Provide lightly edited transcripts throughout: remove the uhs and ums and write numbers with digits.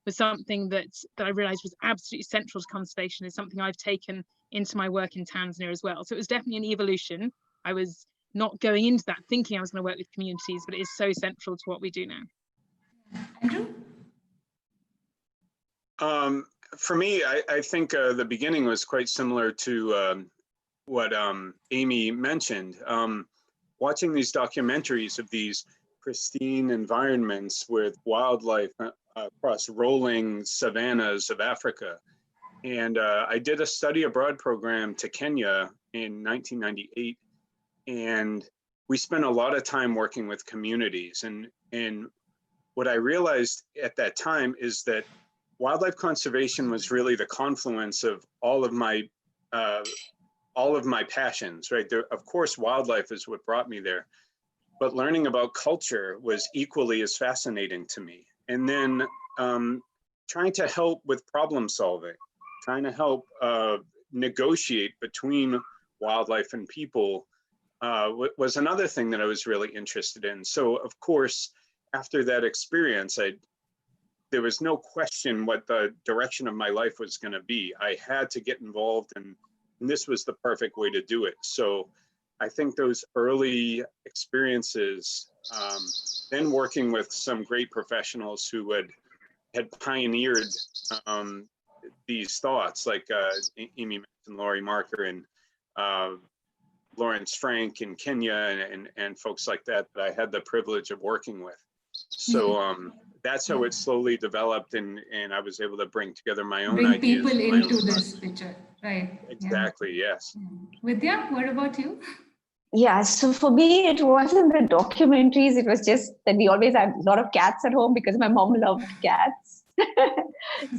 was something that I realized was absolutely central to conservation, is something I've taken into my work in Tanzania as well. So it was definitely an evolution. I was not going into that thinking I was going to work with communities, but it is so central to what we do now. Andrew? For me, I think the beginning was quite similar to what Amy mentioned. Watching these documentaries of these pristine environments with wildlife across rolling savannas of Africa. And I did a study abroad program to Kenya in 1998. And we spent a lot of time working with communities. And what I realized at that time is that wildlife conservation was really the confluence of all of my passions, right? There, of course, wildlife is what brought me there, but learning about culture was equally as fascinating to me. And then trying to help with problem solving, trying to help negotiate between wildlife and people was another thing that I was really interested in. So of course, after that experience, there was no question what the direction of my life was going to be. I had to get involved, and this was the perfect way to do it. So I think those early experiences, then working with some great professionals who had pioneered these thoughts, like Amy mentioned, Laurie Marker and Lawrence Frank in Kenya, and folks like that I had the privilege of working with. So that's how it slowly developed, and I was able to bring together my own ideas. Bring people into this picture, right? Exactly, yeah. Yes. Vidya, what about you? Yeah, so for me, it wasn't the documentaries. It was just that we always had a lot of cats at home because my mom loved cats.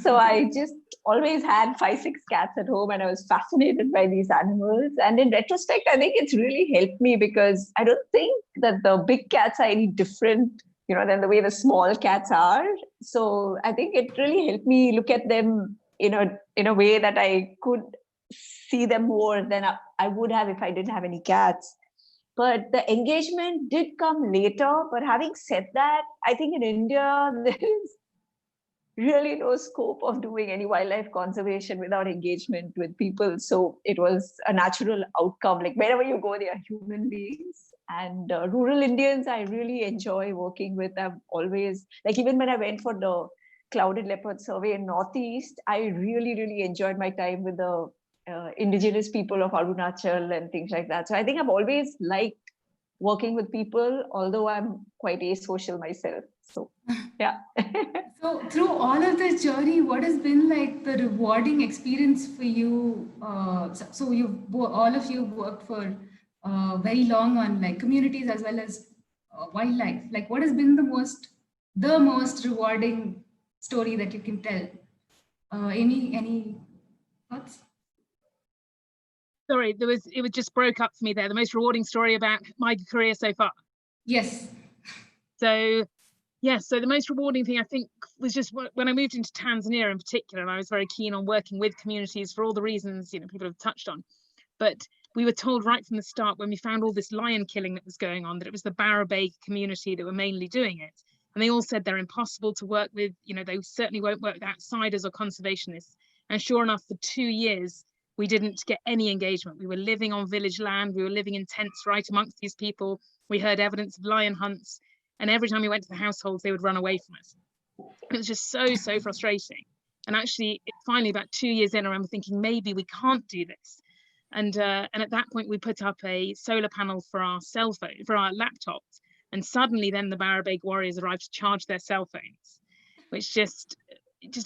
So I just always had 5-6 cats at home, and I was fascinated by these animals. And in retrospect, I think it's really helped me, because I don't think that the big cats are any different, than the way the small cats are. So I think it really helped me look at them in a way that I could see them more than I would have if I didn't have any cats. But the engagement did come later. But having said that, I think in India, there is really no scope of doing any wildlife conservation without engagement with people. So it was a natural outcome. Like wherever you go, they are human beings. And rural Indians, I really enjoy working with. I've always, like even when I went for the clouded leopard survey in Northeast, I really, really enjoyed my time with the indigenous people of Arunachal and things like that. So I think I've always liked working with people, although I'm quite asocial myself. So yeah. So through all of this journey, what has been like the rewarding experience for you? So all of you worked for very long on like communities as well as wildlife. Like what has been the most rewarding story that you can tell? Any thoughts? Sorry, it just broke up for me there. The most rewarding story about my career so far. Yes. So the most rewarding thing I think was just when I moved into Tanzania in particular, and I was very keen on working with communities for all the reasons people have touched on. But we were told right from the start, when we found all this lion killing that was going on, that it was the Barabeg community that were mainly doing it. And they all said they're impossible to work with, they certainly won't work with outsiders or conservationists. And sure enough, for 2 years, we didn't get any engagement. We were living on village land. We were living in tents right amongst these people. We heard evidence of lion hunts. And every time we went to the households, they would run away from us. It was just so frustrating. And actually, finally, about 2 years in, I remember thinking, maybe we can't do this. And at that point, we put up a solar panel for our cell phone, for our laptops. And suddenly then the Barabeg warriors arrived to charge their cell phones, which just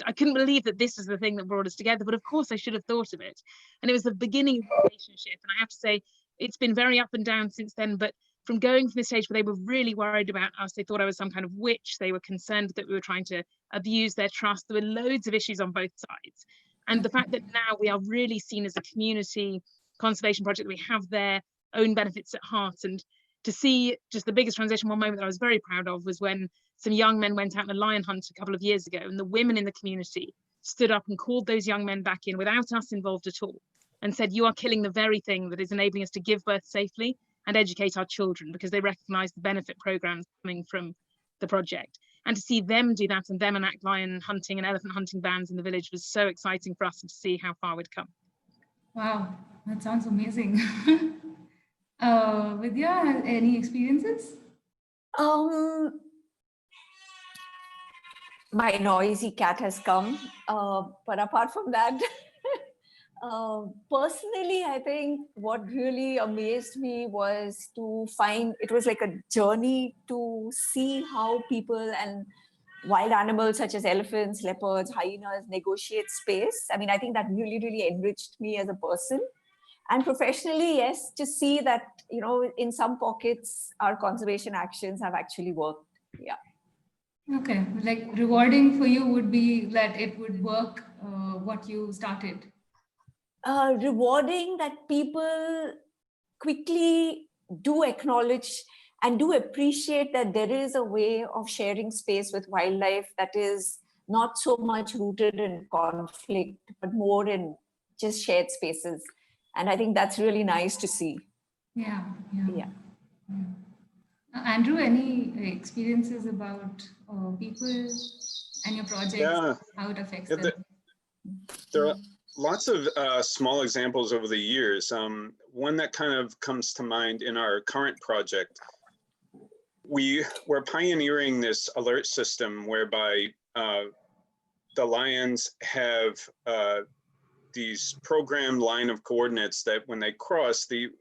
I couldn't believe that this is the thing that brought us together. But of course, I should have thought of it. And it was the beginning of the relationship. And I have to say, it's been very up and down since then. But from going from the stage where they were really worried about us, they thought I was some kind of witch. They were concerned that we were trying to abuse their trust. There were loads of issues on both sides. And the fact that now we are really seen as a community conservation project, that we have their own benefits at heart. And to see just the biggest transition, one moment that I was very proud of was when some young men went out on a lion hunt a couple of years ago, and the women in the community stood up and called those young men back in without us involved at all, and said, you are killing the very thing that is enabling us to give birth safely and educate our children, because they recognize the benefit programs coming from the project. and to see them do that and them enact lion hunting and elephant hunting bans in the village was so exciting for us, and to see how far we'd come. Wow, that sounds amazing. Vidya, any experiences? My noisy cat has come, but apart from that, personally, I think what really amazed me was to find it was like a journey to see how people and wild animals such as elephants, leopards, hyenas negotiate space. I mean, I think that really, really enriched me as a person. And professionally, yes, to see that, you know, in some pockets, our conservation actions have actually worked. Yeah. Okay, like rewarding for you would be that it would work what you started. Rewarding that people quickly do acknowledge and do appreciate that there is a way of sharing space with wildlife that is not so much rooted in conflict, but more in just shared spaces. And I think that's really nice to see. Yeah. Yeah. Andrew, any experiences about people and your projects, Yeah, how it affects yeah, them? there are lots of small examples over the years. One that kind of comes to mind in our current project, we're pioneering this alert system whereby the lions have these programmed line of coordinates that when they cross, it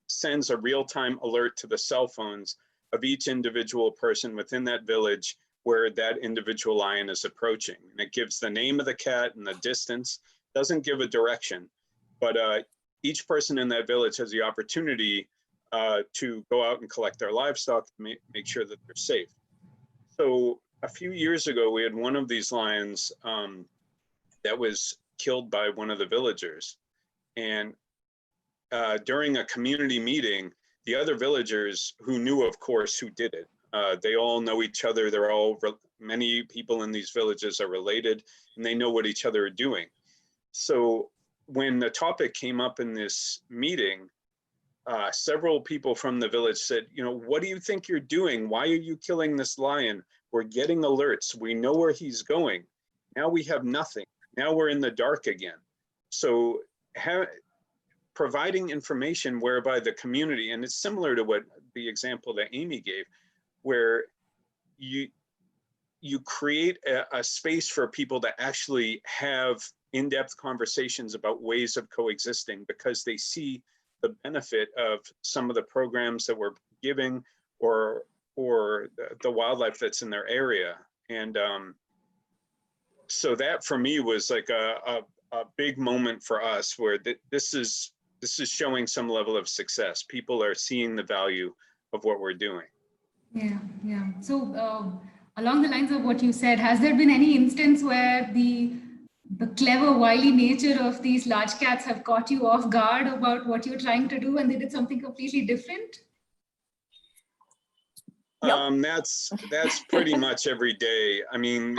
sends a real-time alert to the cell phones of each individual person within that village where that individual lion is approaching. And it gives the name of the cat and the distance, doesn't give a direction, but each person in that village has the opportunity to go out and collect their livestock to make sure that they're safe. So a few years ago, we had one of these lions that was killed by one of the villagers. And during a community meeting, the other villagers who knew, of course, who did it, they all know each other. Many people in these villages are related, and they know what each other are doing. So when the topic came up in this meeting, several people from the village said, you know, what do you think you're doing? Why are you killing this lion? We're getting alerts. We know where he's going. Now we have nothing. Now we're in the dark again. So providing information whereby the community, and it's similar to what the example that Amy gave, where you create a space for people to actually have in-depth conversations about ways of coexisting because they see the benefit of some of the programs that we're giving or the wildlife that's in their area. And so that for me was like a big moment for us where this is showing some level of success. People are seeing the value of what we're doing. Yeah. So along the lines of what you said, has there been any instance where the clever, wily nature of these large cats have caught you off guard about what you're trying to do and they did something completely different? Yep. That's pretty much every day. I mean,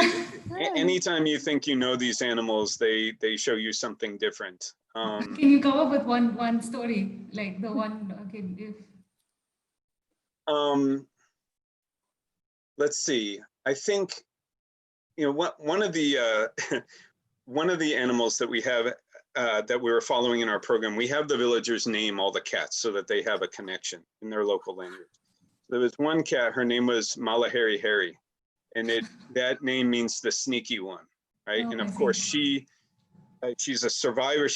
anytime you think you know these animals, they show you something different. Can you come up with one story, like the one? Okay, let's see. I think, you know, one of the one of the animals that we have that we were following in our program, we have the villagers name all the cats so that they have a connection in their local language. There was one cat, her name was Malahari Harry, and that name means the sneaky one, right? Oh, and of course, she's a survivor.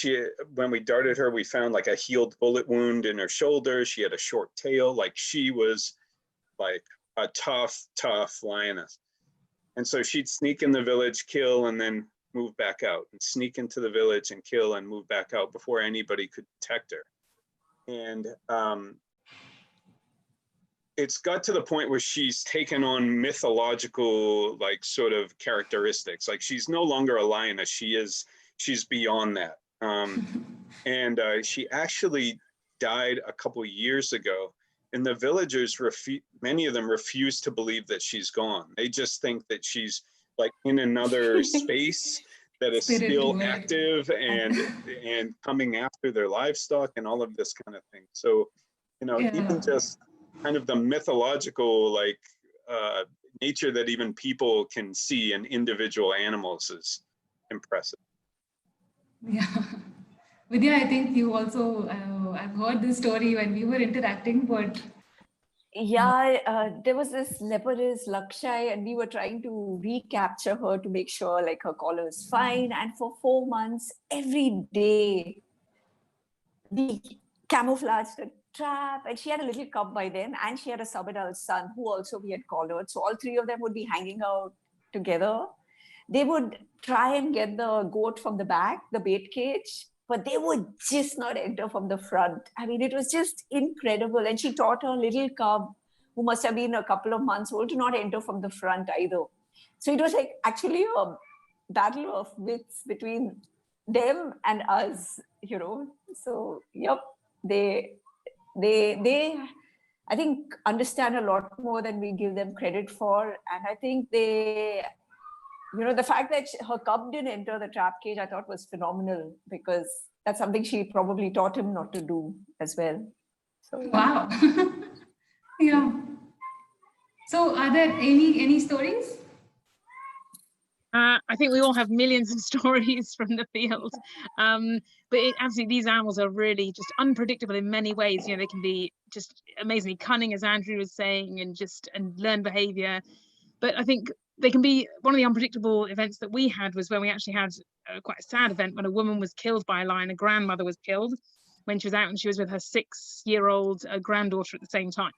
When we darted her, we found like a healed bullet wound in her shoulder. She had a short tail, like she was like a tough lioness. And so she'd sneak in the village, kill, and then move back out, and sneak into the village and kill and move back out before anybody could detect her. And it's got to the point where she's taken on mythological, like, sort of characteristics. Like, she's no longer a lioness. She's beyond that. And she actually died a couple years ago. And the villagers, many of them refuse to believe that she's gone. They just think that she's like in another space that is still active and coming after their livestock and all of this kind of thing. So, you know, even just kind of the mythological, like, nature that even people can see in individual animals is impressive. Yeah. Vidya, I think you also, I've heard this story when we were interacting, but Yeah, there was this leopardess, Lakshai, and we were trying to recapture her to make sure like her collar is fine. And for 4 months, every day, we camouflaged a trap. And she had a little cub by then, and she had a subadult son who also we had collared. So all three of them would be hanging out together. They would try and get the goat from the back, the bait cage, but they would just not enter from the front. I mean, it was just incredible. And she taught her little cub, who must have been a couple of months old, to not enter from the front either. So it was like actually a battle of wits between them and us, you know. So, yep, they I think understand a lot more than we give them credit for. And I think they, you know, the fact that her cub didn't enter the trap cage, I thought was phenomenal, because that's something she probably taught him not to do as well. So wow. Yeah. So are there any stories? I think we all have millions of stories from the field, but absolutely these animals are really just unpredictable in many ways. You know, they can be just amazingly cunning, as Andrew was saying, and learn behaviour. But I think they can be, one of the unpredictable events that we had was when we actually had quite a sad event when a woman was killed by a lion. A grandmother was killed when she was out and she was with her 6-year-old granddaughter at the same time.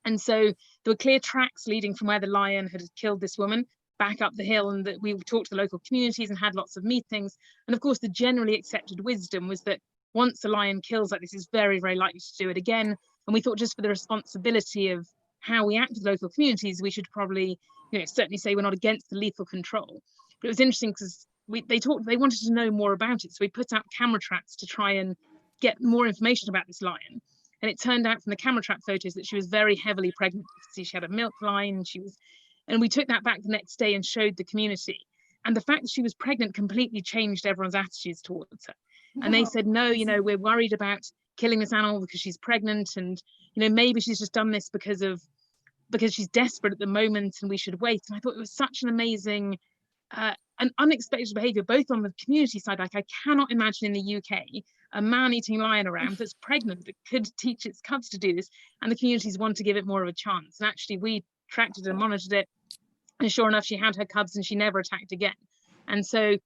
And so there were clear tracks leading from where the lion had killed this woman back up the hill, and that we talked to the local communities and had lots of meetings. And of course, the generally accepted wisdom was that once a lion kills like this, it's very, very likely to do it again. And we thought, just for the responsibility of how we act with local communities, we should probably, you know, certainly say we're not against the lethal control. But it was interesting because they wanted to know more about it. So we put out camera traps to try and get more information about this lion. And it turned out from the camera trap photos that she was very heavily pregnant. See, she had a milk line, and we took that back the next day and showed the community. And the fact that she was pregnant completely changed everyone's attitudes towards her. And they said, no, you know, we're worried about killing this animal because she's pregnant, and, you know, maybe she's just done this because she's desperate at the moment and we should wait. And I thought it was such an amazing, an unexpected behaviour, both on the community side. Like, I cannot imagine in the UK a man-eating lion around that's pregnant that could teach its cubs to do this, and the communities want to give it more of a chance. And actually we tracked it and monitored it, and sure enough, she had her cubs and she never attacked again. And so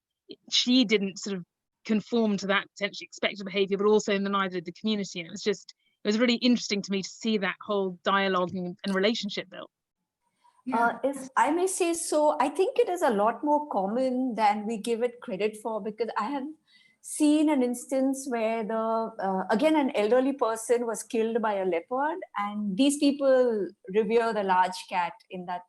she didn't sort of conform to that potentially expected behaviour, but also neither did the community. And it was really interesting to me to see that whole dialogue and relationship built. Yeah. If I may say so, I think it is a lot more common than we give it credit for, because I have seen an instance where again, an elderly person was killed by a leopard, and these people revere the large cat in that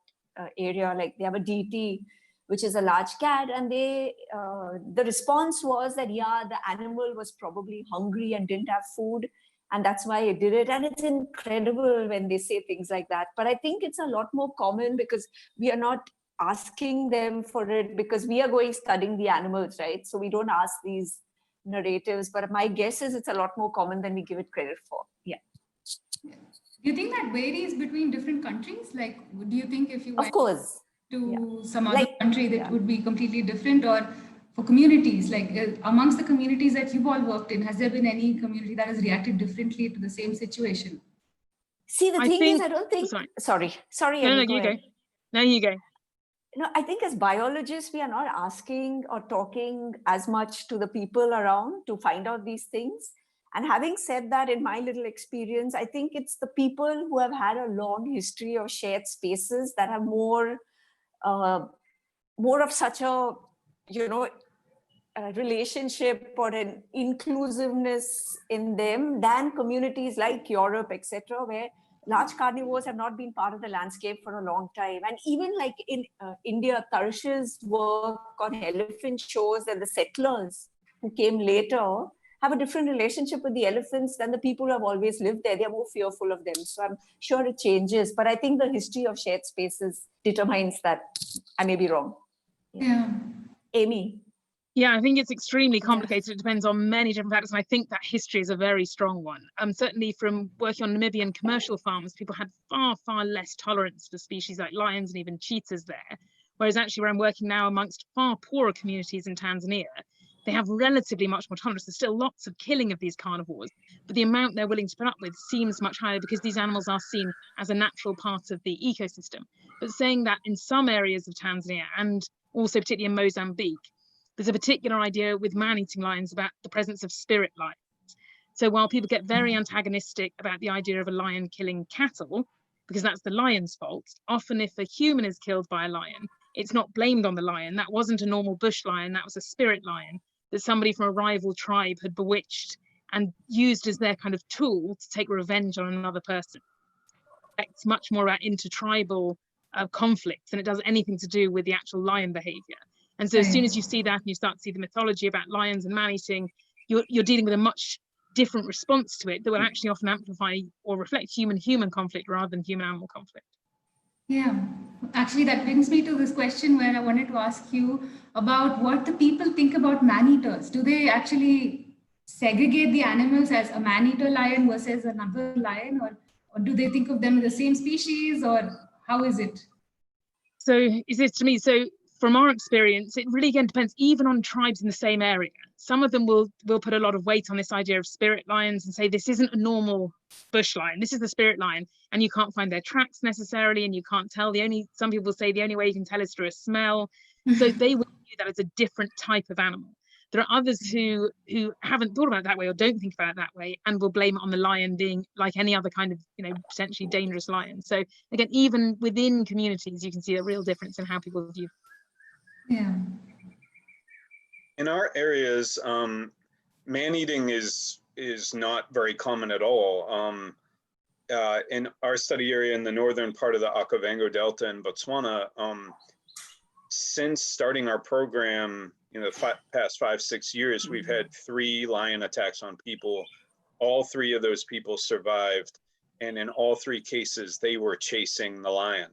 area. Like, they have a deity, which is a large cat, and the response was that, yeah, the animal was probably hungry and didn't have food, and that's why it did it. And it's incredible when they say things like that. But I think it's a lot more common because we are not asking them for it, because we are studying the animals, right? So we don't ask these narratives. But my guess is it's a lot more common than we give it credit for. Yeah. Do you think that varies between different countries? Like, do you think if you went Of course. to some other country that would be completely different? Or for communities, like amongst the communities that you've all worked in, has there been any community that has reacted differently to the same situation? See, the thing is, I don't think, sorry, No, Amy, you go. No, you go. No, I think as biologists, we are not asking or talking as much to the people around to find out these things. And having said that, in my little experience, I think it's the people who have had a long history of shared spaces that have more of such a, you know, a relationship or an inclusiveness in them than communities like Europe, etc., where large carnivores have not been part of the landscape for a long time. And even like in India, Tarsh's work on elephant shows that the settlers who came later have a different relationship with the elephants than the people who have always lived there. They're more fearful of them. So I'm sure it changes. But I think the history of shared spaces determines that. I may be wrong. Yeah. Amy? Yeah, I think it's extremely Yeah. complicated. It depends on many different factors. And I think that history is a very strong one. Certainly from working on Namibian commercial farms, people had far, far less tolerance for species like lions and even cheetahs there. Whereas actually where I'm working now amongst far poorer communities in Tanzania, they have relatively much more tolerance. There's still lots of killing of these carnivores, but the amount they're willing to put up with seems much higher because these animals are seen as a natural part of the ecosystem. But saying that in some areas of Tanzania and also particularly in Mozambique, there's a particular idea with man-eating lions about the presence of spirit lions. So while people get very antagonistic about the idea of a lion killing cattle, because that's the lion's fault, often if a human is killed by a lion, it's not blamed on the lion. That wasn't a normal bush lion, that was a spirit lion that somebody from a rival tribe had bewitched and used as their kind of tool to take revenge on another person. It's much more about intertribal conflicts than it does anything to do with the actual lion behavior. And so as soon as you see that and you start to see the mythology about lions and man-eating, you're dealing with a much different response to it that will actually often amplify or reflect human-human conflict rather than human-animal conflict. Yeah, actually that brings me to this question where I wanted to ask you about what the people think about man-eaters. Do they actually segregate the animals as a man-eater lion versus another lion, or do they think of them as the same species, or how is it? So is this to me, so from our experience, it really again depends even on tribes in the same area. Some of them will put a lot of weight on this idea of spirit lions and say this isn't a normal bush lion, this is the spirit lion, and you can't find their tracks necessarily, and you can't tell. Some people say the only way you can tell is through a smell. So they will view that as a different type of animal. There are others who haven't thought about it that way or don't think about it that way and will blame it on the lion being like any other kind of, potentially dangerous lion. So again, even within communities, you can see a real difference in how people view. Yeah. In our areas, man-eating is not very common at all. In our study area in the northern part of the Okavango Delta in Botswana, since starting our program, the past 5-6 years, we've had 3 lion attacks on people. All 3 of those people survived, and in all 3 cases, they were chasing the lion.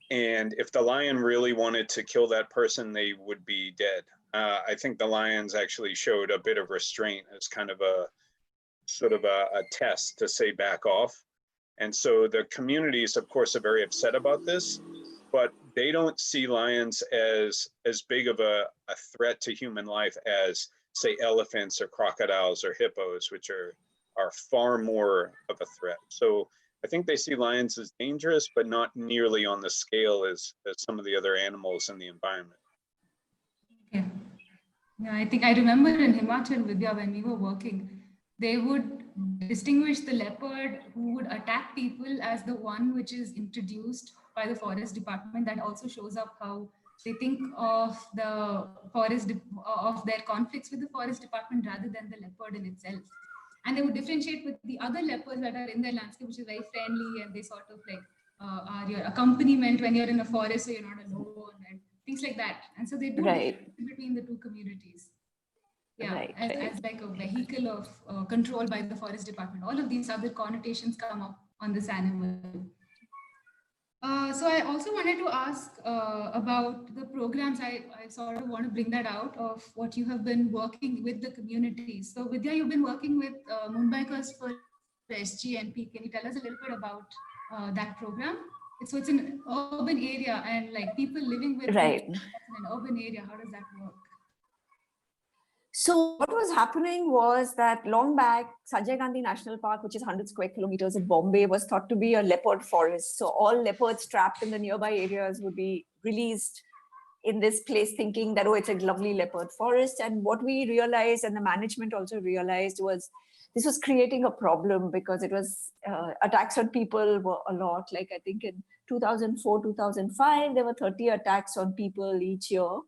And if the lion really wanted to kill that person, they would be dead. I think the lions actually showed a bit of restraint as kind of a sort of a test to say back off. And so the communities, of course, are very upset about this, but they don't see lions as big of a threat to human life as, say, elephants or crocodiles or hippos, which are far more of a threat. So I think they see lions as dangerous, but not nearly on the scale as some of the other animals in the environment. Okay. Yeah, I think I remember in Himachal, Vidya, when we were working, they would distinguish the leopard who would attack people as the one which is introduced by the forest department. That also shows up how they think of the of their conflicts with the forest department rather than the leopard in itself. And they would differentiate with the other leopards that are in their landscape, which is very friendly, and they sort of like are your accompaniment when you're in a forest, so you're not alone, and things like that. And so they do differentiate between the 2 communities. Yeah, as like a vehicle of control by the forest department. All of these other connotations come up on this animal. So I also wanted to ask about the programs. I sort of want to bring that out of what you have been working with the communities. So Vidya, you've been working with Mumbaikars for SGNP. Can you tell us a little bit about that program? So it's an urban area, and like people living with in an urban area. How does that work? So what was happening was that long back, Sanjay Gandhi National Park, which is 100 square kilometers in Bombay, was thought to be a leopard forest. So all leopards trapped in the nearby areas would be released in this place, thinking that, oh, it's a lovely leopard forest. And what we realized, and the management also realized, was this was creating a problem because it was attacks on people were a lot. Like I think in 2004, 2005, there were 30 attacks on people each year.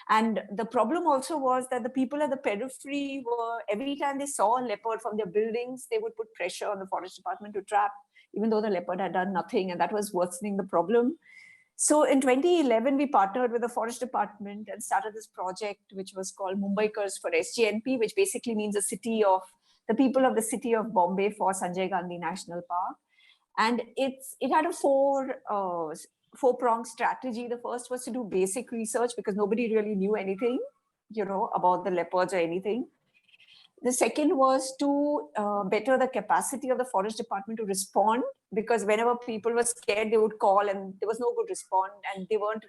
And the problem also was that the people at the periphery were, every time they saw a leopard from their buildings, they would put pressure on the forest department to trap, even though the leopard had done nothing, and that was worsening the problem. So in 2011, we partnered with the forest department and started this project, which was called Mumbaikars for SGNP, which basically means the people of the city of Bombay for Sanjay Gandhi National Park. And it had a 4 four-pronged strategy. The first was to do basic research because nobody really knew anything, about the leopards or anything. The second was to better the capacity of the forest department to respond, because whenever people were scared, they would call and there was no good response, and they weren't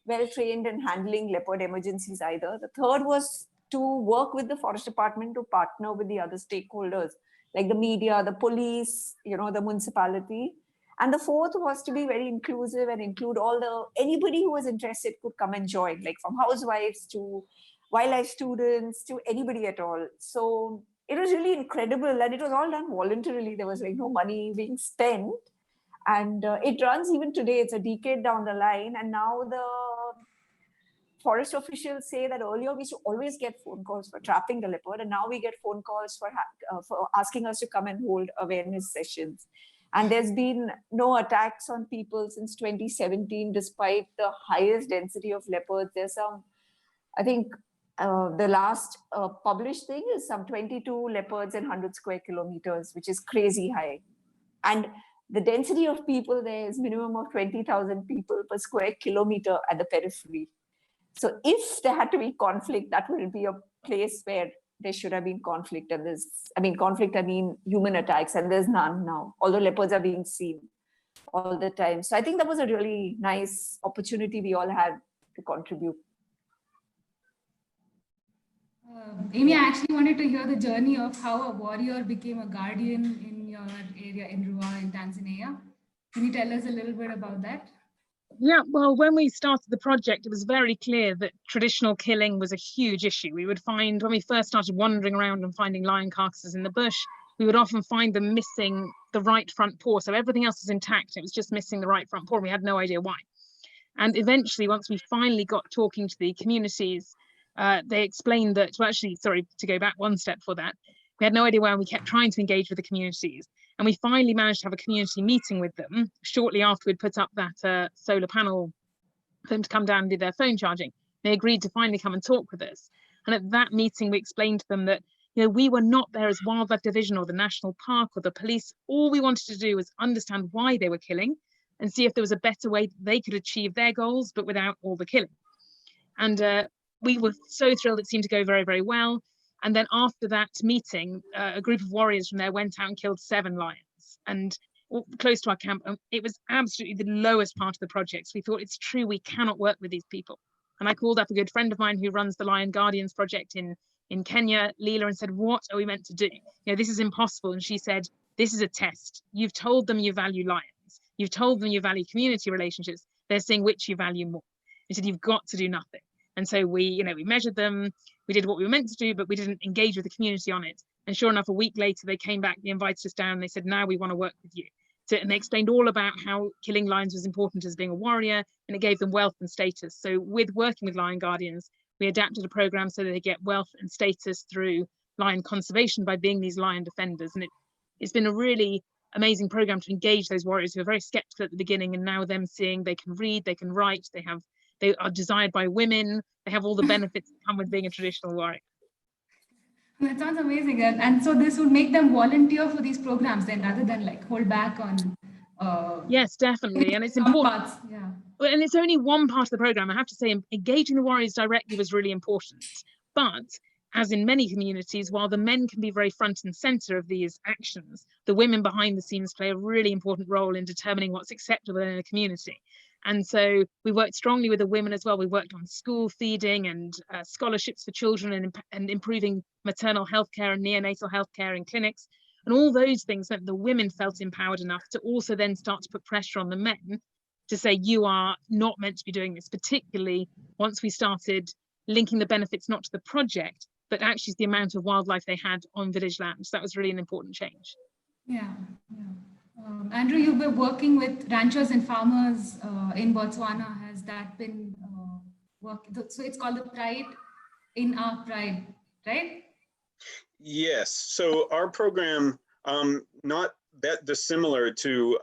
well trained in handling leopard emergencies either. The third was to work with the forest department to partner with the other stakeholders, like the media, the police, the municipality. And the fourth was to be very inclusive and include anybody who was interested could come and join, like from housewives to wildlife students to anybody at all. So it was really incredible, and it was all done voluntarily. There was like no money being spent, and it runs even today. It's a decade down the line, and now the forest officials say that earlier we used to always get phone calls for trapping the leopard, and now we get phone calls for asking us to come and hold awareness sessions. And there's been no attacks on people since 2017, despite the highest density of leopards. There's some, I think, the last published thing is some 22 leopards in 100 square kilometers, which is crazy high. And the density of people there is minimum of 20,000 people per square kilometer at the periphery. So if there had to be conflict, that would be a place where there should have been conflict. And conflict, I mean human attacks, and there's none now, although leopards are being seen all the time. So I think that was a really nice opportunity we all had to contribute. Amy, I actually wanted to hear the journey of how a warrior became a guardian in your area in Ruwa in Tanzania. Can you tell us a little bit about that? Yeah, well, when we started the project, it was very clear that traditional killing was a huge issue. We would find, when we first started wandering around and finding lion carcasses in the bush, we would often find them missing the right front paw. So everything else was intact. It was just missing the right front paw. We had no idea why. And eventually, once we finally got talking to the communities, they explained that, well, actually, sorry, to go back one step for that, we had no idea why, and we kept trying to engage with the communities. And we finally managed to have a community meeting with them shortly after we'd put up that solar panel for them to come down and do their phone charging. They agreed to finally come and talk with us. And at that meeting, we explained to them that, we were not there as Wildlife Division or the National Park or the police. All we wanted to do was understand why they were killing and see if there was a better way that they could achieve their goals, but without all the killing. And we were so thrilled. It seemed to go very, very well. And then after that meeting, a group of warriors from there went out and killed 7 lions, and close to our camp. It was absolutely the lowest part of the project. So we thought, it's true, we cannot work with these people. And I called up a good friend of mine who runs the Lion Guardians project in Kenya, Leela, and said, what are we meant to do? This is impossible. And she said, this is a test. You've told them you value lions. You've told them you value community relationships. They're saying which you value more. He said, you've got to do nothing. And so we measured them, we did what we were meant to do, but we didn't engage with the community on it. And sure enough, a week later, they came back, they invited us down, they said, now we want to work with you. And they explained all about how killing lions was important as being a warrior, and it gave them wealth and status. So with working with Lion Guardians, we adapted a program so that they get wealth and status through lion conservation by being these lion defenders. And it's been a really amazing program to engage those warriors who were very skeptical at the beginning, and now them seeing they can read, they can write, they are desired by women, they have all the benefits that come with being a traditional warrior. That sounds amazing. And so this would make them volunteer for these programs then, rather than like hold back on yes, definitely. And it's important. Yeah. And it's only one part of the program. I have to say, engaging the warriors directly was really important. But as in many communities, while the men can be very front and center of these actions, the women behind the scenes play a really important role in determining what's acceptable in a community. And so we worked strongly with the women as well. We worked on school feeding and scholarships for children, and improving maternal health care and neonatal health care in clinics. And all those things meant the women felt empowered enough to also then start to put pressure on the men to say, you are not meant to be doing this, particularly once we started linking the benefits not to the project, but actually the amount of wildlife they had on village land. So that was really an important change. Yeah. Andrew, you've been working with ranchers and farmers in Botswana. Has that been working? So it's called the Pride in Our Pride, right? Yes. So our program, not that dissimilar to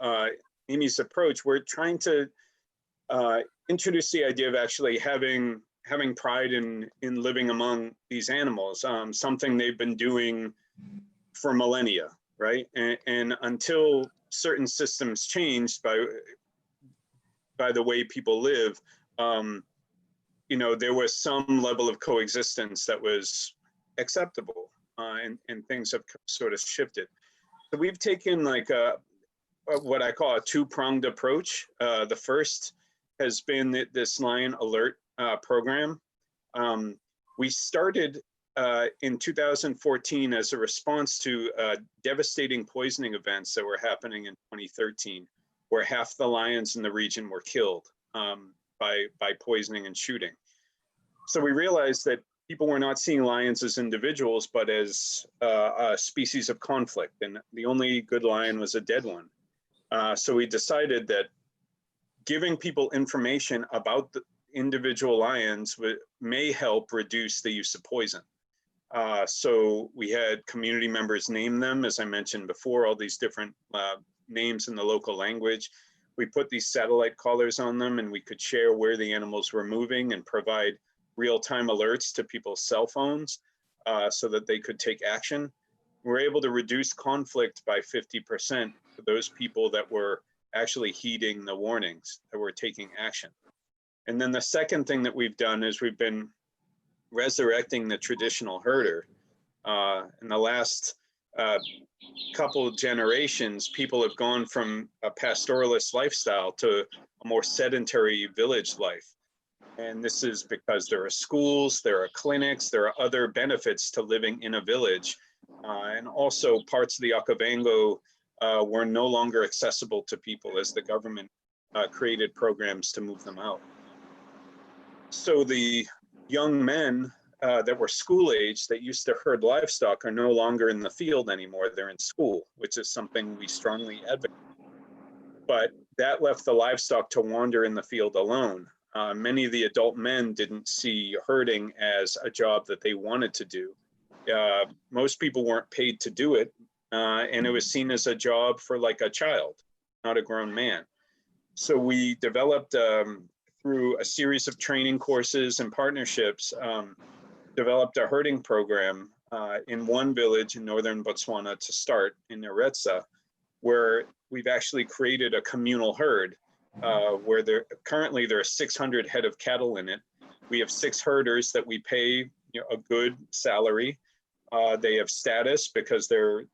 Amy's approach, we're trying to introduce the idea of actually having pride in living among these animals, something they've been doing for millennia, right? And until certain systems changed by the way people live, you know, there was some level of coexistence that was acceptable, and things have sort of shifted. So we've taken like what I call a two-pronged approach. The first has been this Lion Alert program. We started in 2014 as a response to devastating poisoning events that were happening in 2013, where half the lions in the region were killed by poisoning and shooting. So we realized that people were not seeing lions as individuals, but as a species of conflict, and the only good lion was a dead one. So we decided that giving people information about the individual lions may help reduce the use of poison. So we had community members name them, as I mentioned before, all these different names in the local language. We put these satellite collars on them, and we could share where the animals were moving and provide real-time alerts to people's cell phones so that they could take action. We're able to reduce conflict by 50% for those people that were actually heeding the warnings, that were taking action. And then the second thing that we've done is we've been resurrecting the traditional herder. In the last couple of generations, people have gone from a pastoralist lifestyle to a more sedentary village life. And this is because there are schools, there are clinics, there are other benefits to living in a village. And also parts of the Okavango were no longer accessible to people as the government created programs to move them out. So the young men that were school age that used to herd livestock are no longer in the field anymore, they're in school, which is something we strongly advocate. But that left the livestock to wander in the field alone. Many of the adult men didn't see herding as a job that they wanted to do. Most people weren't paid to do it, and it was seen as a job for like a child, not a grown man. So we developed, through a series of training courses and partnerships, developed a herding program in one village in northern Botswana to start in Eretsa, where we've actually created a communal herd where currently there are 600 head of cattle in it. We have 6 herders that we pay, you know, a good salary. They have status because they're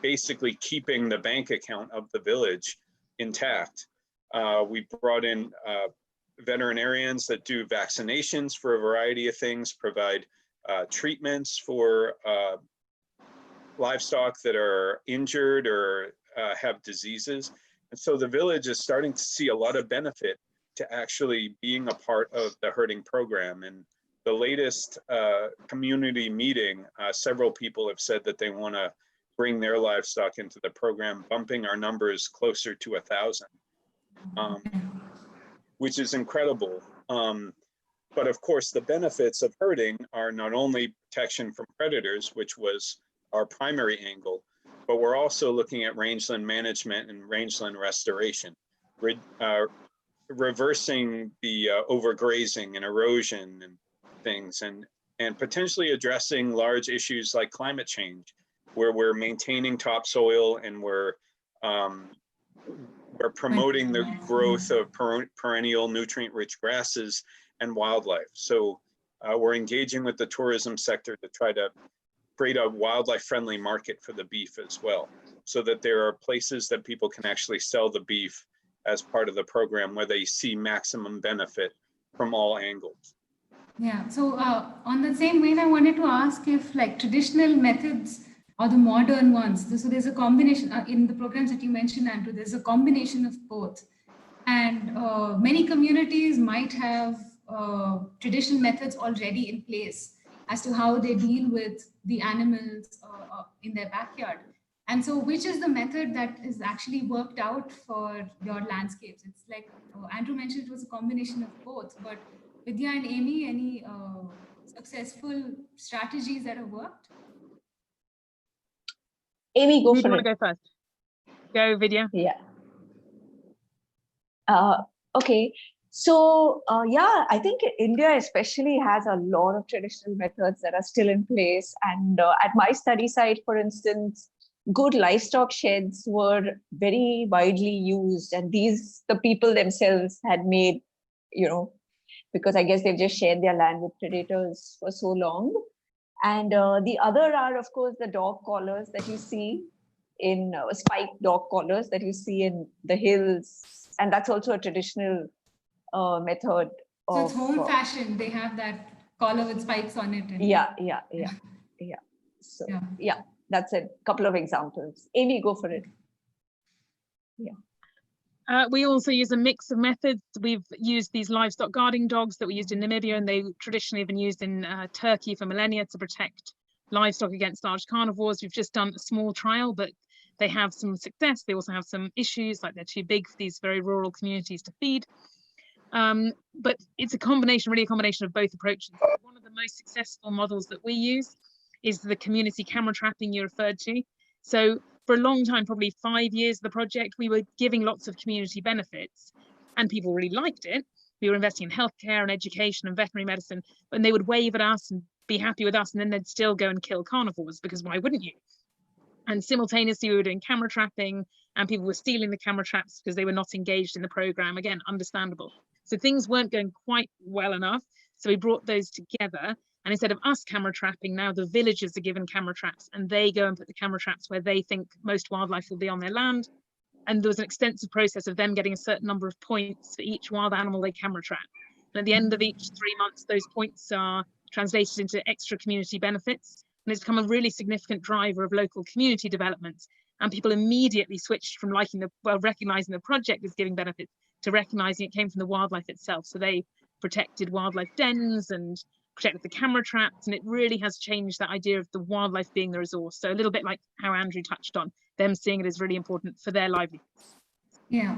basically keeping the bank account of the village intact. We brought in veterinarians that do vaccinations for a variety of things, provide treatments for livestock that are injured or have diseases. And so the village is starting to see a lot of benefit to actually being a part of the herding program. And the latest community meeting, several people have said that they want to bring their livestock into the program, bumping our numbers closer to 1,000, which is incredible. But of course, the benefits of herding are not only protection from predators, which was our primary angle, but we're also looking at rangeland management and rangeland restoration, reversing the overgrazing and erosion and things, and potentially addressing large issues like climate change, where we're maintaining topsoil and we're promoting the growth of perennial nutrient-rich grasses and wildlife. So we're engaging with the tourism sector to try to create a wildlife-friendly market for the beef as well, so that there are places that people can actually sell the beef as part of the program where they see maximum benefit from all angles. Yeah, so on the same vein, I wanted to ask if like traditional methods or the modern ones, so there's a combination in the programs that you mentioned, Andrew, there's a combination of both. And many communities might have traditional methods already in place as to how they deal with the animals in their backyard. And so which is the method that is actually worked out for your landscapes? It's like Andrew mentioned, it was a combination of both, but Vidya and Amy, any successful strategies that have worked? Amy, go Who do you for want it. to go first? Go, Vidya. Yeah. Okay. So, yeah, I think India especially has a lot of traditional methods that are still in place. And at my study site, for instance, good livestock sheds were very widely used, and the people themselves had made, because I guess they've just shared their land with predators for so long. And the other are, of course, the dog collars that you see in spiked dog collars that you see in the hills, and that's also a traditional method. So it's old fashioned. They have that collar with spikes on it. And yeah. So yeah, that's a couple of examples. Amy, go for it. Yeah. We also use a mix of methods. We've used these livestock guarding dogs that we used in Namibia, and they traditionally have been used in Turkey for millennia to protect livestock against large carnivores. We've just done a small trial, but they have some success. They also have some issues, like they're too big for these very rural communities to feed. But it's really a combination of both approaches. One of the most successful models that we use is the community camera trapping you referred to. So for a long time, probably 5 years of the project, we were giving lots of community benefits and people really liked it. We were investing in healthcare and education and veterinary medicine, and they would wave at us and be happy with us, and then they'd still go and kill carnivores, because why wouldn't you? And simultaneously, we were doing camera trapping, and people were stealing the camera traps because they were not engaged in the program. Again, understandable. So things weren't going quite well enough. So we brought those together. And instead of us camera trapping, now the villagers are given camera traps, and they go and put the camera traps where they think most wildlife will be on their land. And there was an extensive process of them getting a certain number of points for each wild animal they camera trap. And at the end of each 3 months, those points are translated into extra community benefits. And it's become a really significant driver of local community development. And people immediately switched from recognizing the project as giving benefits to recognizing it came from the wildlife itself. So they protected wildlife dens and protected the camera traps, and it really has changed that idea of the wildlife being the resource. So a little bit like how Andrew touched on, them seeing it as really important for their livelihoods. Yeah.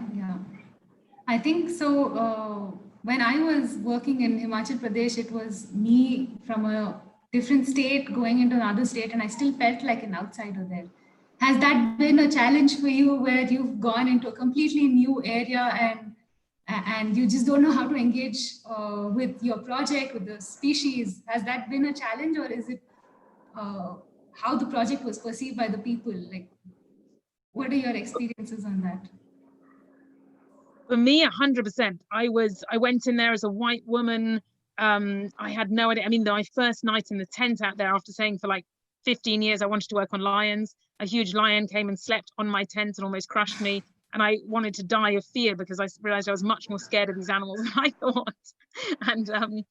I think so. When I was working in Himachal Pradesh, it was me from a different state going into another state, and I still felt like an outsider there. Has that been a challenge for you, where you've gone into a completely new area and you just don't know how to engage with your project, with the species? Has that been a challenge, or is it how the project was perceived by the people? Like, what are your experiences on that? For me, 100%. I went in there as a white woman. I had no idea. I mean, my first night in the tent out there, after saying for like 15 years I wanted to work on lions, a huge lion came and slept on my tent and almost crushed me. And I wanted to die of fear, because I realized I was much more scared of these animals than I thought. And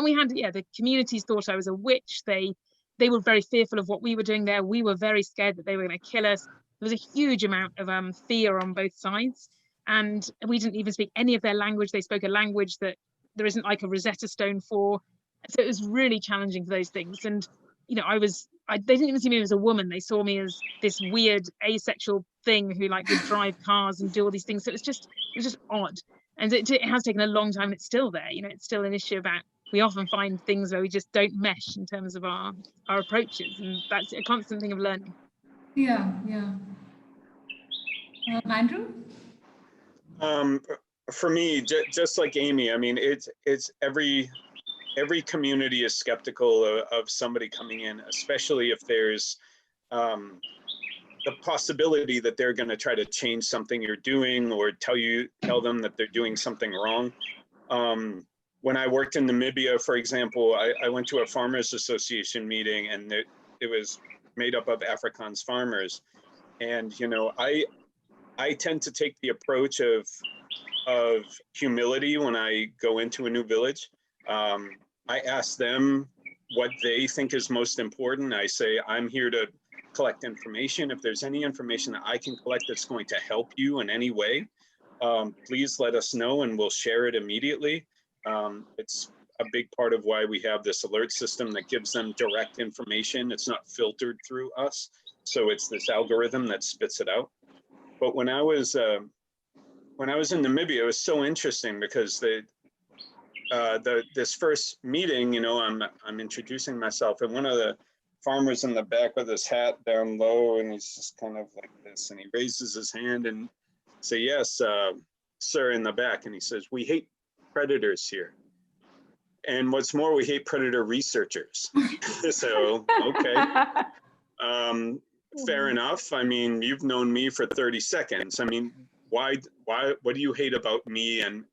we had, the communities thought I was a witch. They were very fearful of what we were doing there. We were very scared that they were going to kill us. There was a huge amount of fear on both sides. And we didn't even speak any of their language. They spoke a language that there isn't like a Rosetta Stone for. So it was really challenging for those things. And they didn't even see me as a woman. They saw me as this weird asexual thing who would drive cars and do all these things. So it was just odd. And it has taken a long time, and it's still there. It's still an issue about, we often find things where we just don't mesh in terms of our approaches. And that's a constant thing of learning. Yeah. Andrew? For me, just like Amy, I mean, it's every community is skeptical of somebody coming in, especially if there's the possibility that they're going to try to change something you're doing, or tell them that they're doing something wrong. When I worked in Namibia, for example, I went to a farmers association meeting, and it was made up of Afrikaans farmers. And, I tend to take the approach of humility when I go into a new village. I ask them what they think is most important. I say, I'm here to collect information. If there's any information that I can collect that's going to help you in any way, please let us know, and we'll share it immediately. It's a big part of why we have this alert system that gives them direct information. It's not filtered through us. So it's this algorithm that spits it out. But when I was in Namibia, it was so interesting, because this first meeting, I'm introducing myself, and one of the farmers in the back with his hat down low, and he's just kind of like this, and he raises his hand and say, "Yes, sir," in the back, and he says, "We hate predators here. And what's more, we hate predator researchers." So, okay. fair enough. I mean, you've known me for 30 seconds. I mean, why, what do you hate about me and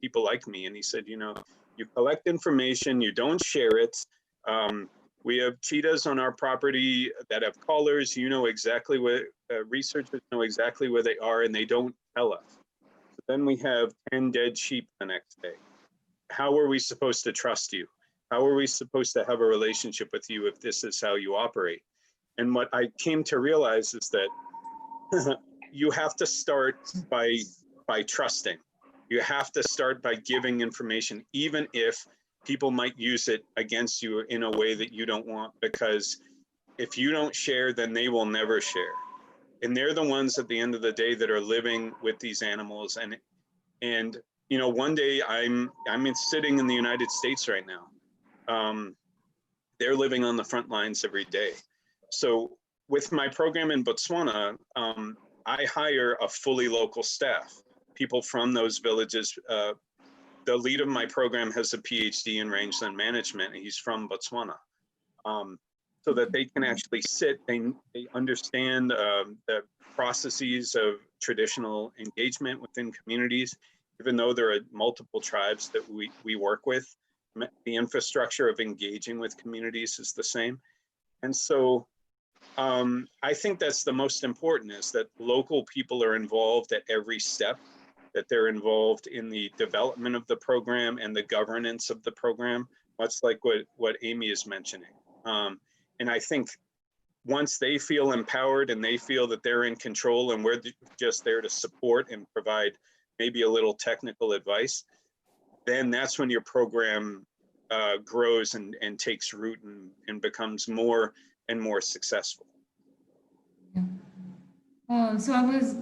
people like me? And he said, you know, you collect information, you don't share it. We have cheetahs on our property that have collars. You know exactly where, researchers know exactly where they are, and they don't tell us. So then we have 10 dead sheep the next day. How are we supposed to trust you? How are we supposed to have a relationship with you if this is how you operate? And what I came to realize is that you have to start by trusting. You have to start by giving information, even if people might use it against you in a way that you don't want, because if you don't share, then they will never share. And they're the ones at the end of the day that are living with these animals. And you know, one day I'm sitting in the United States right now. They're living on the front lines every day. So with my program in Botswana, I hire a fully local staff, people from those villages. The lead of my program has a PhD in rangeland management, and he's from Botswana. So that they can actually sit, they understand the processes of traditional engagement within communities, even though there are multiple tribes that we work with. The infrastructure of engaging with communities is the same. And so I think that's the most important, is that local people are involved at every step, that they're involved in the development of the program and the governance of the program, much like what Amy is mentioning. And I think once they feel empowered and they feel that they're in control and we're just there to support and provide maybe a little technical advice, then that's when your program grows and takes root and becomes more and more successful. Yeah. So I was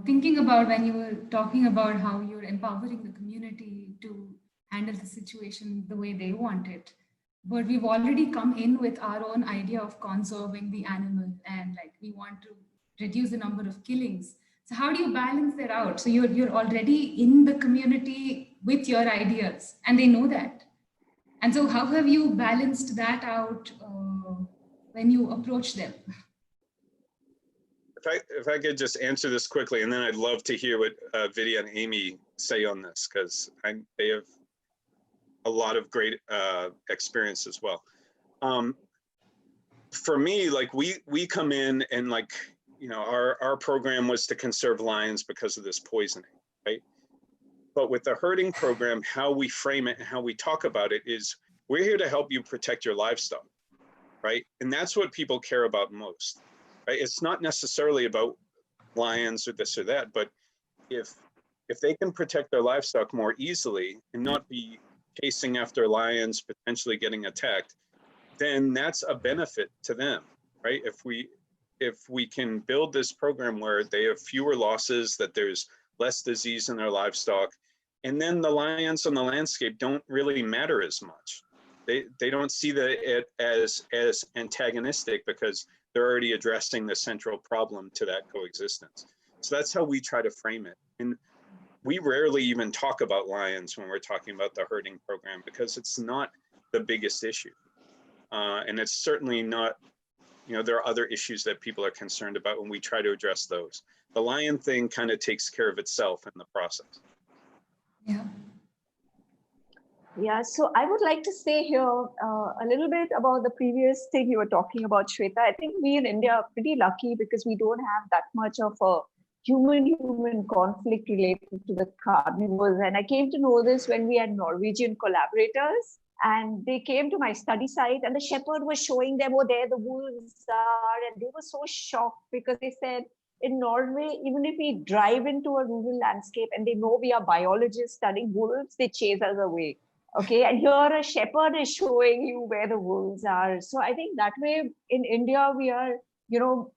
thinking about when you were talking about how you're empowering the community to handle the situation the way they want it. But we've already come in with our own idea of conserving the animal, and like we want to reduce the number of killings. So how do you balance that out? So you're already in the community with your ideas, and they know that. And so how have you balanced that out when you approach them? If I could just answer this quickly, and then I'd love to hear what Vidya and Amy say on this, because they have a lot of great experience as well. For me, like we come in and like, you know, our program was to conserve lions because of this poisoning, right? But with the herding program, how we frame it and how we talk about it is, we're here to help you protect your livestock, right? And that's what people care about most, right? It's not necessarily about lions or this or that, but if they can protect their livestock more easily and not be chasing after lions, potentially getting attacked, then that's a benefit to them, right? If we can build this program where they have fewer losses, that there's less disease in their livestock, and then the lions on the landscape don't really matter as much. They don't see it as antagonistic, because they're already addressing the central problem to that coexistence. So that's how we try to frame it. And we rarely even talk about lions when we're talking about the herding program, because it's not the biggest issue. And it's certainly not, you know, there are other issues that people are concerned about when we try to address those. The lion thing kind of takes care of itself in the process. Yeah. Yeah, so I would like to say here a little bit about the previous thing you were talking about, Shweta. I think we in India are pretty lucky because we don't have that much of a human-human conflict related to the carnivores. And I came to know this when we had Norwegian collaborators, and they came to my study site, and the shepherd was showing them, oh, there the wolves are. And they were so shocked, because they said, in Norway, even if we drive into a rural landscape and they know we are biologists studying wolves, they chase us away. Okay, and here a shepherd is showing you where the wolves are. So I think that way in India, we are, you know,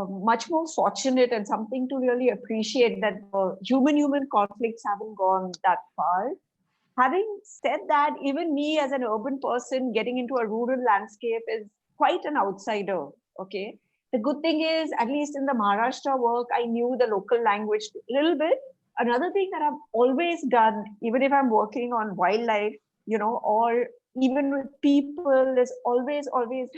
much more fortunate, and something to really appreciate, that human-human conflicts haven't gone that far. Having said that, even me as an urban person getting into a rural landscape is quite an outsider, okay? The good thing is, at least in the Maharashtra work, I knew the local language a little bit. Another thing that I've always done, even if I'm working on wildlife, you know, or even with people, is always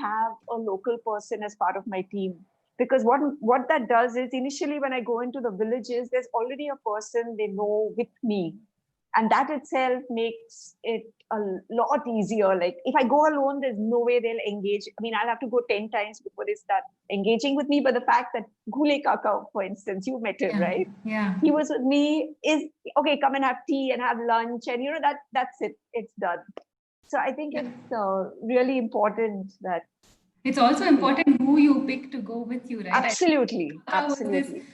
have a local person as part of my team. Because what that does is, initially when I go into the villages, there's already a person they know with me. And that itself makes it a lot easier. Like if I go alone, there's no way they'll engage. I mean, I'll have to go 10 times before they start engaging with me. But the fact that Akaka, for instance, you met him, right? Yeah. He was with me, is okay, come and have tea and have lunch. And that's it, it's done. So I think it's really important that. It's also important who you pick to go with you, right? Absolutely, absolutely. This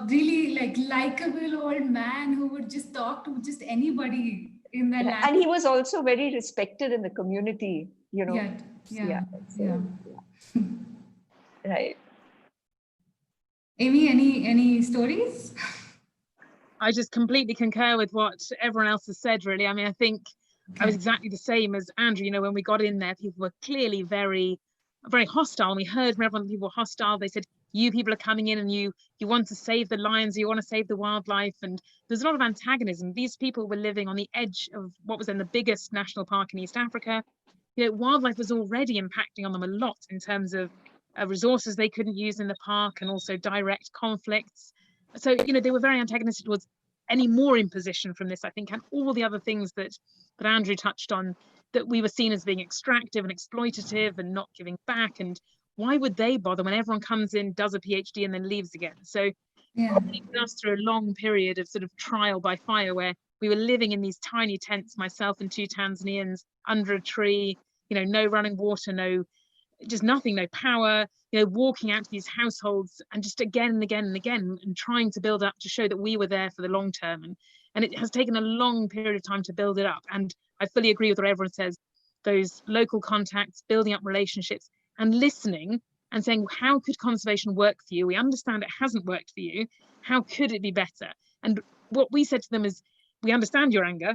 really likable old man who would just talk to just anybody in the land. And he was also very respected in the community, you know. Yeah. Right. Amy, any stories? I just completely concur with what everyone else has said, really. I mean, I think I was exactly the same as Andrew. You know, when we got in there, people were clearly very, very hostile. And we heard from everyone, people were hostile. They said, you people are coming in and you want to save the lions, you want to save the wildlife. And there's a lot of antagonism. These people were living on the edge of what was then the biggest national park in East Africa. You know, wildlife was already impacting on them a lot in terms of resources they couldn't use in the park, and also direct conflicts. So, you know, they were very antagonistic towards any more imposition from this, I think, and all the other things that Andrew touched on, that we were seen as being extractive and exploitative and not giving back. And why would they bother when everyone comes in, does a PhD and then leaves again? So taking us through a long period of sort of trial by fire, where we were living in these tiny tents, myself and 2 Tanzanians, under a tree, you know, no running water, just nothing, no power, you know, walking out to these households and just again and again and again, and trying to build up to show that we were there for the long term. And it has taken a long period of time to build it up. And I fully agree with what everyone says, those local contacts, building up relationships and listening and saying, how could conservation work for you? We understand it hasn't worked for you. How could it be better? And what we said to them is, we understand your anger,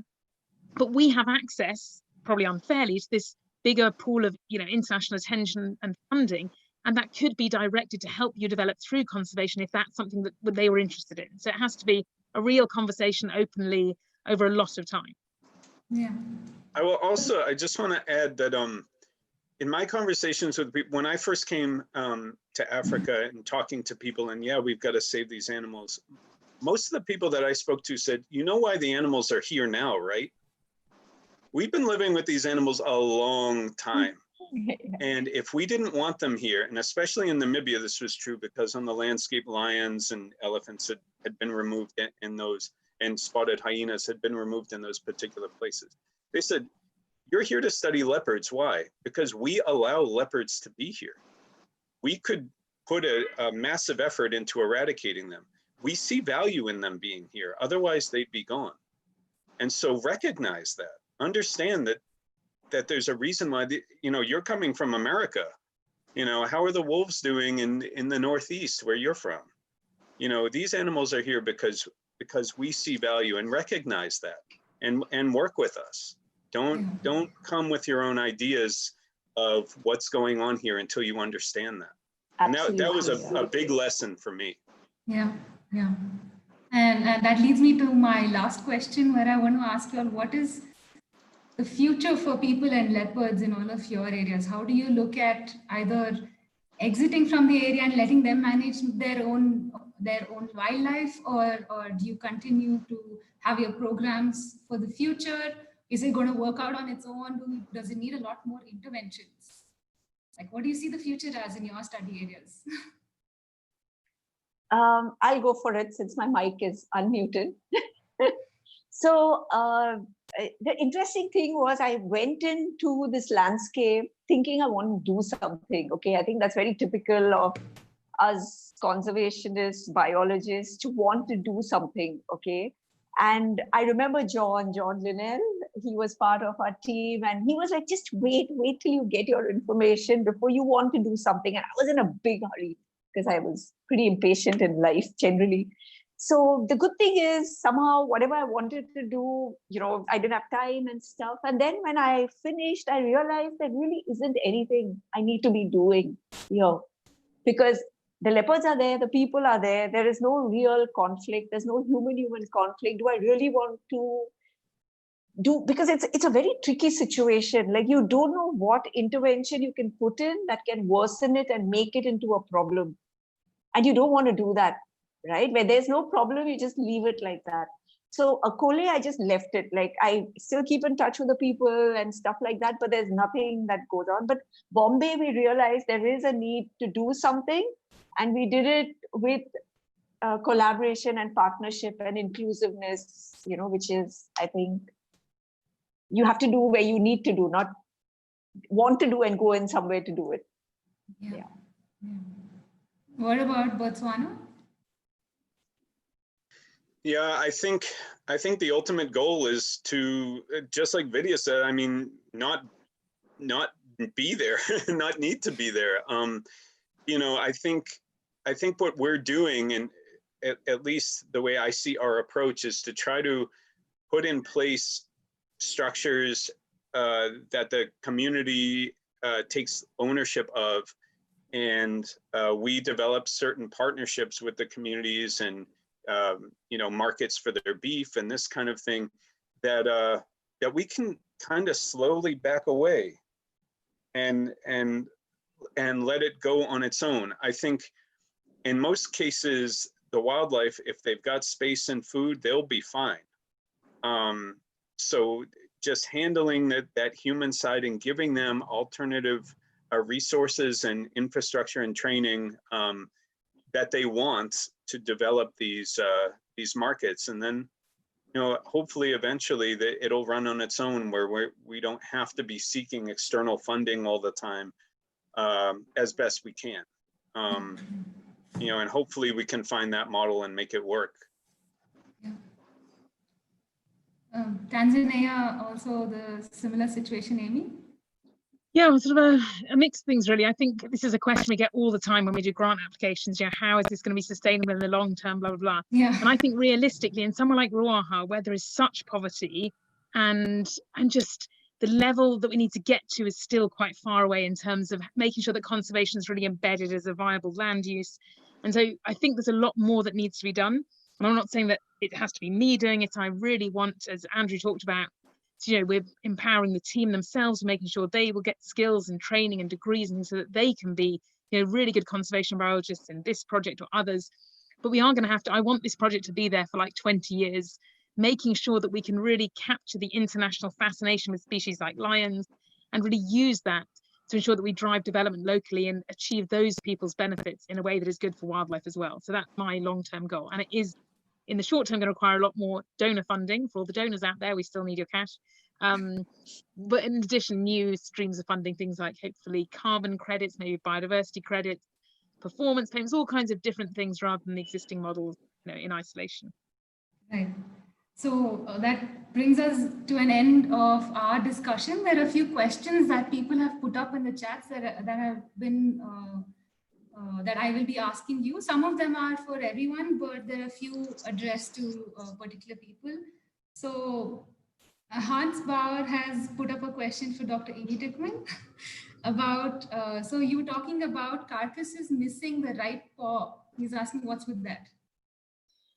but we have access, probably unfairly, to this bigger pool of, you know, international attention and funding, and that could be directed to help you develop through conservation if that's something that they were interested in. So it has to be a real conversation openly over a lot of time. Yeah. I just want to add that in my conversations with people, when I first came to Africa and talking to people, and we've got to save these animals, most of the people that I spoke to said, you know why the animals are here now, right? We've been living with these animals a long time. And if we didn't want them here, and especially in Namibia, this was true because on the landscape, lions and elephants had been removed in those, and spotted hyenas had been removed in those particular places. They said, you're here to study leopards. Why? Because we allow leopards to be here. We could put a massive effort into eradicating them. We see value in them being here. Otherwise, they'd be gone. And so recognize that. Understand that there's a reason why you're coming from America. You know, how are the wolves doing in the Northeast where you're from? You know, these animals are here because we see value, and recognize that and work with us. Don't come with your own ideas of what's going on here until you understand that. Absolutely. And that was a big lesson for me. Yeah. And that leads me to my last question, where I want to ask you all, what is the future for people and leopards in all of your areas? How do you look at either exiting from the area and letting them manage their own wildlife, or do you continue to have your programs for the future? Is it going to work out on its own? Does it need a lot more interventions? Like, what do you see the future as in your study areas? I'll go for it since my mic is unmuted. So the interesting thing was, I went into this landscape thinking I want to do something. Okay, I think that's very typical of us conservationists, biologists, to want to do something. Okay, and I remember John Linnell. He was part of our team, and he was like, just wait till you get your information before you want to do something. And I was in a big hurry because I was pretty impatient in life generally. So the good thing is, somehow whatever I wanted to do, I didn't have time and stuff. And then when I finished, I realized there really isn't anything I need to be doing here, because the leopards are there, the people are there. There is no real conflict. There's no human conflict. Do I really want to do? Because it's a very tricky situation. Like, you don't know what intervention you can put in that can worsen it and make it into a problem. And you don't want to do that, right? Where there's no problem, you just leave it like that. So Akole, I just left it. Like, I still keep in touch with the people and stuff like that, but there's nothing that goes on. But Bombay, we realized there is a need to do something, and we did it with collaboration and partnership and inclusiveness, which is, I think, you have to do where you need to do, not want to do and go in somewhere to do it. Yeah. What about Botswana? Yeah, I think the ultimate goal is to, just like Vidya said, I mean, not be there, not need to be there. I think what we're doing, and at least the way I see our approach, is to try to put in place structures that the community takes ownership of, and we develop certain partnerships with the communities and markets for their beef and this kind of thing, that we can kind of slowly back away and let it go on its own. I think in most cases, the wildlife, if they've got space and food, they'll be fine. So just handling that human side and giving them alternative resources and infrastructure and training that they want to develop these markets, and then hopefully eventually it'll run on its own, where we don't have to be seeking external funding all the time, as best we can. And hopefully we can find that model and make it work. Yeah. Tanzania, also the similar situation, Amy? Yeah, well, sort of a mix of things, really. I think this is a question we get all the time when we do grant applications. How is this going to be sustainable in the long term, blah, blah, blah. Yeah. And I think realistically, in somewhere like Ruaha, where there is such poverty and just the level that we need to get to is still quite far away in terms of making sure that conservation is really embedded as a viable land use. And so I think there's a lot more that needs to be done. And I'm not saying that it has to be me doing it. I really want, as Andrew talked about, we're empowering the team themselves, making sure they will get skills and training and degrees, and so that they can be really good conservation biologists in this project or others. But we are going to have to, I want this project to be there for like 20 years, making sure that we can really capture the international fascination with species like lions and really use that to ensure that we drive development locally and achieve those people's benefits in a way that is good for wildlife as well. So that's my long-term goal, and it is in the short term going to require a lot more donor funding. For all the donors out there, we still need your cash. But in addition, new streams of funding, things like hopefully carbon credits, maybe biodiversity credits, performance payments, all kinds of different things rather than the existing models in isolation. Right. So that brings us to an end of our discussion. There are a few questions that people have put up in the chats that have been that I will be asking you. Some of them are for everyone, but there are a few addressed to particular people. So Hans Bauer has put up a question for Dr. Amy Dickman about, so you were talking about carcasses missing the right paw. He's asking what's with that.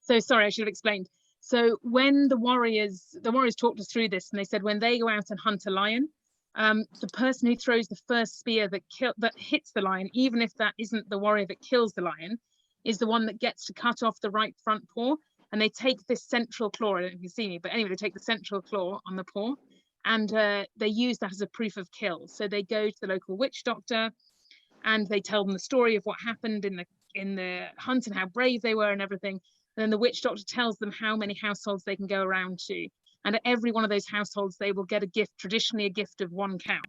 So sorry, I should have explained. So when the warriors talked us through this, and they said when they go out and hunt a lion, the person who throws the first spear that hits the lion, even if that isn't the warrior that kills the lion, is the one that gets to cut off the right front paw. And they take this central claw, I don't know if you see me, but anyway, they take the central claw on the paw, and they use that as a proof of kill. So they go to the local witch doctor, and they tell them the story of what happened in the hunt and how brave they were and everything. And then the witch doctor tells them how many households they can go around to. And at every one of those households, they will get a gift, traditionally a gift of one cow,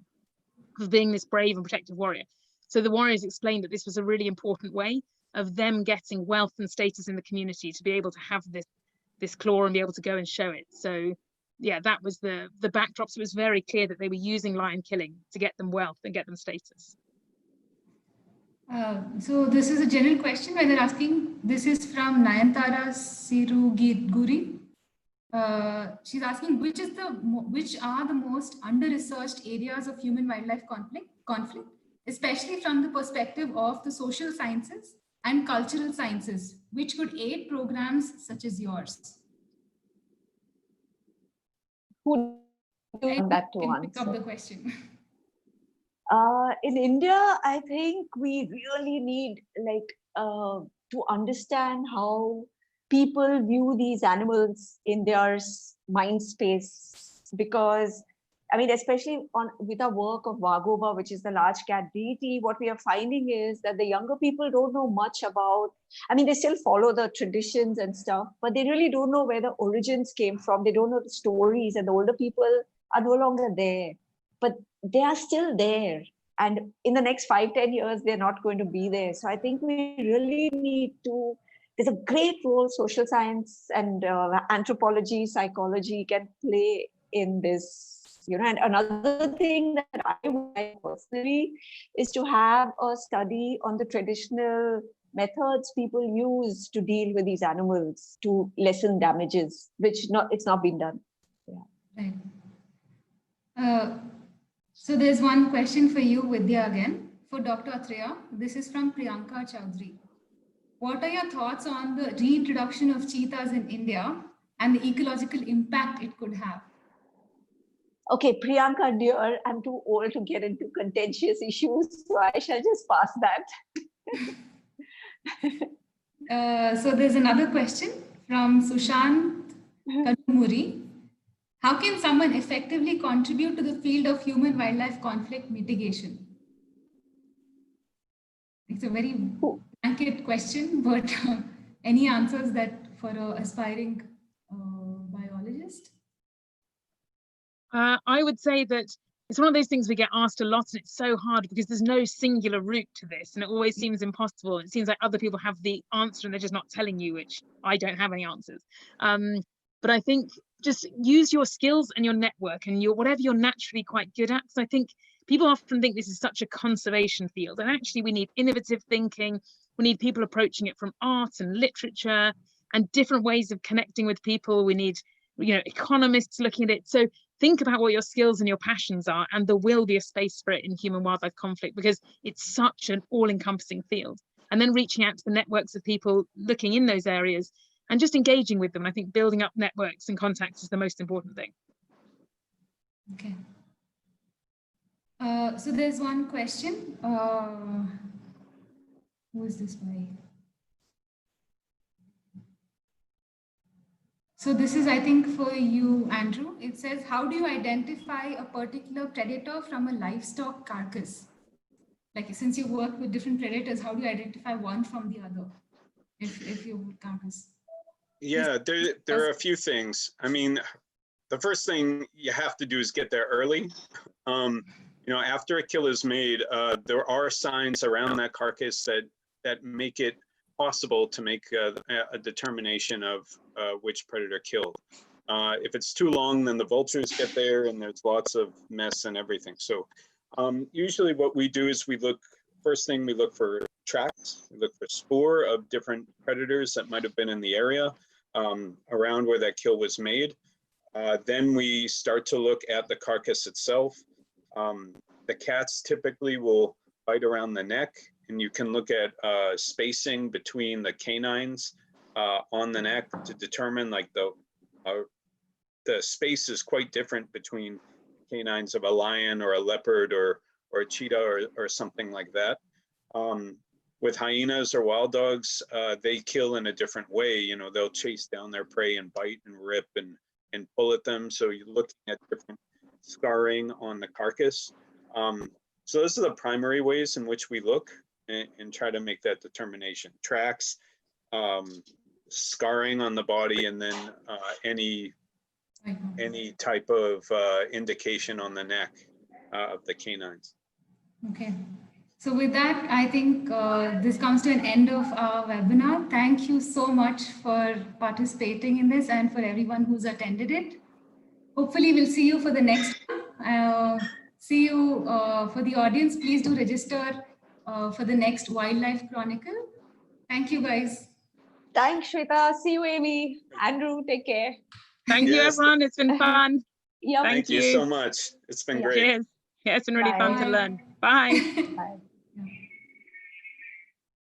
for being this brave and protective warrior. So the warriors explained that this was a really important way of them getting wealth and status in the community, to be able to have this claw and be able to go and show it. So yeah, that was the backdrop. So it was very clear that they were using lion killing to get them wealth and get them status. So this is a general question where they're asking, this is from Nayantara Siruguri. She's asking, which are the most under-researched areas of human-wildlife conflict, especially from the perspective of the social sciences and cultural sciences, which could aid programs such as yours? Who do that to answer? Pick up the question. In India, I think we really need to understand how people view these animals in their mind space. Because, I mean, especially with our work of Vagoba, which is the large cat deity, what we are finding is that the younger people don't know much about, I mean, they still follow the traditions and stuff, but they really don't know where the origins came from. They don't know the stories, and the older people are no longer there, but they are still there. And in the next 5-10 years, they're not going to be there. So I think we really need to, there's a great role social science and anthropology, psychology can play in this, you know. And another thing that I would like personally is to have a study on the traditional methods people use to deal with these animals to lessen damages, which it's not been done. Right. So there's one question for you, Vidya, again, for Dr. Atreya. This is from Priyanka Chowdhury. What are your thoughts on the reintroduction of cheetahs in India and the ecological impact it could have? Okay, Priyanka, dear, I'm too old to get into contentious issues, so I shall just pass that. So there's another question from Sushant Kanumuri. How can someone effectively contribute to the field of human-wildlife conflict mitigation? It's a very blanket question, but any answers that for an aspiring biologist? I would say that it's one of those things we get asked a lot, and it's so hard because there's no singular route to this, and it always seems impossible. It seems like other people have the answer and they're just not telling you, which I don't have any answers. But I think just use your skills and your network and whatever you're naturally quite good at. So I think people often think this is such a conservation field, and actually we need innovative thinking. We need people approaching it from art and literature and different ways of connecting with people. We need, economists looking at it. So think about what your skills and your passions are, and there will be a space for it in human wildlife conflict because it's such an all-encompassing field. And then reaching out to the networks of people looking in those areas and just engaging with them. I think building up networks and contacts is the most important thing. Okay. So there's one question. Who is this by? So this is, I think, for you, Andrew. It says, how do you identify a particular predator from a livestock carcass? Like, since you work with different predators, how do you identify one from the other if you carcass? Yeah, there are a few things. I mean, the first thing you have to do is get there early. After a kill is made, there are signs around that carcass that make it possible to make a determination of which predator killed. If it's too long, then the vultures get there and there's lots of mess and everything. So usually what we do is we look for tracks, we look for spoor of different predators that might have been in the area around where that kill was made. Then we start to look at the carcass itself. The cats typically will bite around the neck, and you can look at spacing between the canines on the neck to determine, like, the space is quite different between canines of a lion or a leopard or a cheetah or something like that. With hyenas or wild dogs, they kill in a different way. They'll chase down their prey and bite and rip and pull at them. So you're looking at different scarring on the carcass. So those are the primary ways in which we look and try to make that determination. Tracks, scarring on the body, and then any type of indication on the neck of the canines. Okay. So with that, I think this comes to an end of our webinar. Thank you so much for participating in this and for everyone who's attended it. Hopefully we'll see you for the next one. See you for the audience. Please do register for the next Wildlife Chronicle. Thank you, guys. Thanks, Shweta. See you, Amy. Andrew, take care. Thank you, everyone. It's been fun. Yep. Thank you so much. It's been great. Cheers. Yeah, it's been really Bye. fun to learn. Bye. Bye.